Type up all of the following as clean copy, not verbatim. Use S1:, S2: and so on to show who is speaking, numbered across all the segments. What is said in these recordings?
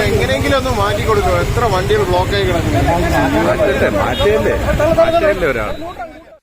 S1: എങ്ങനെയെങ്കിലും ഒന്ന് മാറ്റി കൊടുക്കും. എത്ര വണ്ടികൾ ബ്ലോക്കായി കിടക്കുന്നു.
S2: മാറ്റിയല്ലേ ഒരാൾ.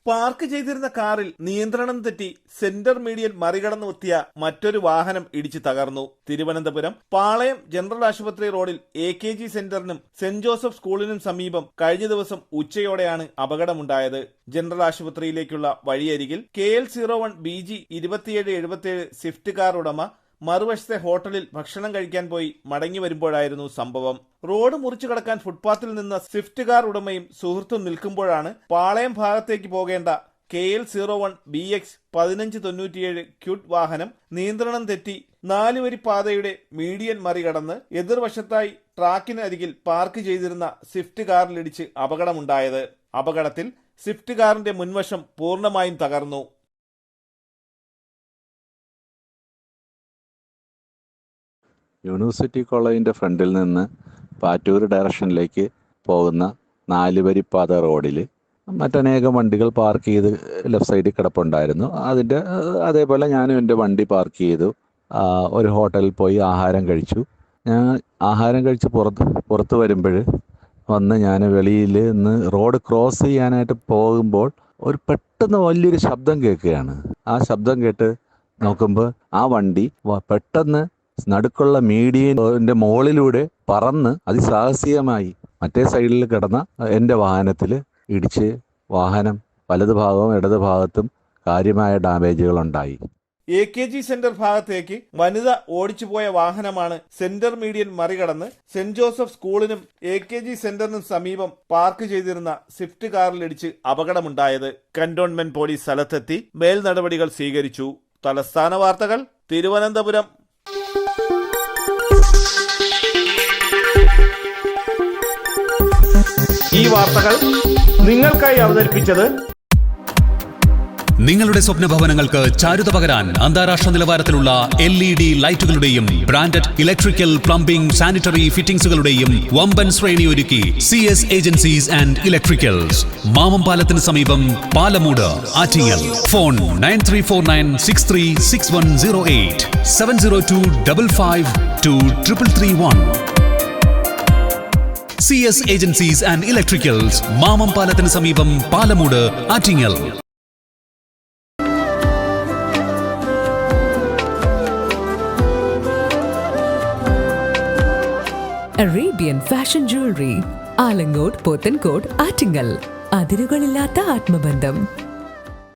S3: പാർക്ക് ചെയ്തിരുന്ന കാറിൽ നിയന്ത്രണം തെറ്റി സെന്റർ മീഡിയൻ മറികടന്നു എത്തിയ മറ്റൊരു വാഹനം ഇടിച്ച് തകർന്നു. തിരുവനന്തപുരം പാളയം ജനറൽ ആശുപത്രി റോഡിൽ AKG സെന്ററിനും സെന്റ് ജോസഫ് സ്കൂളിനും സമീപം കഴിഞ്ഞ ദിവസം ഉച്ചയോടെയാണ് അപകടമുണ്ടായത്. ജനറൽ ആശുപത്രിയിലേക്കുള്ള വഴിയരികിൽ KL01 BG 2777 സ്വിഫ്റ്റ് കാർ ഉടമ മറുവശത്തെ ഹോട്ടലിൽ ഭക്ഷണം കഴിക്കാൻ പോയി മടങ്ങി വരുമ്പോഴായിരുന്നു സംഭവം. റോഡ് മുറിച്ചു കടക്കാൻ ഫുട്പാത്തിൽ നിന്ന സ്വിഫ്റ്റ് കാർ ഉടമയും സുഹൃത്തും നിൽക്കുമ്പോഴാണ് പാളയം ഭാഗത്തേക്ക് പോകേണ്ട KL01 BX 1597 ക്യൂട്ട് വാഹനം നിയന്ത്രണം തെറ്റി 4 വരി പാതയുടെ മീഡിയൻ മറികടന്ന് എതിർവശത്തായി ട്രാക്കിന് അരികിൽ പാർക്ക് ചെയ്തിരുന്ന സ്വിഫ്റ്റ് കാറിലിടിച്ച് അപകടമുണ്ടായത്. അപകടത്തിൽ സ്വിഫ്റ്റ് കാറിന്റെ മുൻവശം പൂർണ്ണമായും തകർന്നു.
S2: യൂണിവേഴ്സിറ്റി കോളേജിൻ്റെ ഫ്രണ്ടിൽ നിന്ന് പാറ്റൂർ ഡയറക്ഷനിലേക്ക് പോകുന്ന 4 വരിപ്പാത റോഡിൽ മറ്റനേകം വണ്ടികൾ പാർക്ക് ചെയ്ത് ലെഫ്റ്റ് സൈഡിൽ കിടപ്പുണ്ടായിരുന്നു. അതേപോലെ ഞാനും എൻ്റെ വണ്ടി പാർക്ക് ചെയ്തു. ഒരു ഹോട്ടലിൽ പോയി ആഹാരം കഴിച്ചു. ഞാൻ ആഹാരം കഴിച്ച് പുറത്ത് വരുമ്പോൾ ഞാൻ വെളിയിൽ നിന്ന് റോഡ് ക്രോസ് ചെയ്യാനായിട്ട് പോകുമ്പോൾ പെട്ടെന്ന് വലിയൊരു ശബ്ദം കേൾക്കുകയാണ്. ആ ശബ്ദം കേട്ട് നോക്കുമ്പോൾ ആ വണ്ടി പെട്ടെന്ന് നടുക്കുള്ള മീഡിയന്റെ മുകളിലൂടെ പറന്ന് അതിസാഹസികമായി മറ്റേ സൈഡിൽ കിടന്ന എൻ്റെ വാഹനത്തിൽ ഇടിച്ച് വാഹനം വലതു ഭാഗവും ഇടതു ഭാഗത്തും കാര്യമായ ഡാമേജുകൾ ഉണ്ടായി.
S3: AKG സെന്റർ ഭാഗത്തേക്ക് വനിത ഓടിച്ചു പോയ വാഹനമാണ് സെന്റർ മീഡിയൻ മറികടന്ന് സെന്റ് ജോസഫ് സ്കൂളിനും AKG സെന്ററിനും സമീപം പാർക്ക് ചെയ്തിരുന്ന സ്വിഫ്റ്റ് കാറിലിടിച്ച് അപകടമുണ്ടായത്. കന്റോൺമെന്റ് പോലീസ് സ്ഥലത്തെത്തി മേൽ നടപടികൾ സ്വീകരിച്ചു. തലസ്ഥാന വാർത്തകൾ തിരുവനന്തപുരം. ഈ വാർത്തകൾ നിങ്ങൾക്കായി അവതരിപ്പിച്ചത്
S4: നിങ്ങളുടെ സ്വപ്ന ഭവനങ്ങൾക്ക് ചാരുത പകരാൻ അന്താരാഷ്ട്ര നിലവാരത്തിലുള്ള LED ലൈറ്റുകളുടെയും ബ്രാൻഡഡ് ഇലക്ട്രിക്കൽ, പ്ലംബിംഗ്, സാനിറ്ററി ഫിറ്റിംഗ്സുകളുടെയും വമ്പൻ ശ്രേണി ഒരുക്കി CS ഏജൻസീസ് ആൻഡ് ഇലക്ട്രിക്കൽസ്. മാമംപാലത്തിന് സമീപം, Palamood, Attingal. Phone 9349636108 702552331. CS agencies and electricals, മാമംപാലത്തിന് സമീപം, Palamood, Attingal.
S5: Arabian fashion jewellery, Alangode, Pothencode, Attingal. അതിരുകളില്ലാത്ത ആത്മബന്ധം.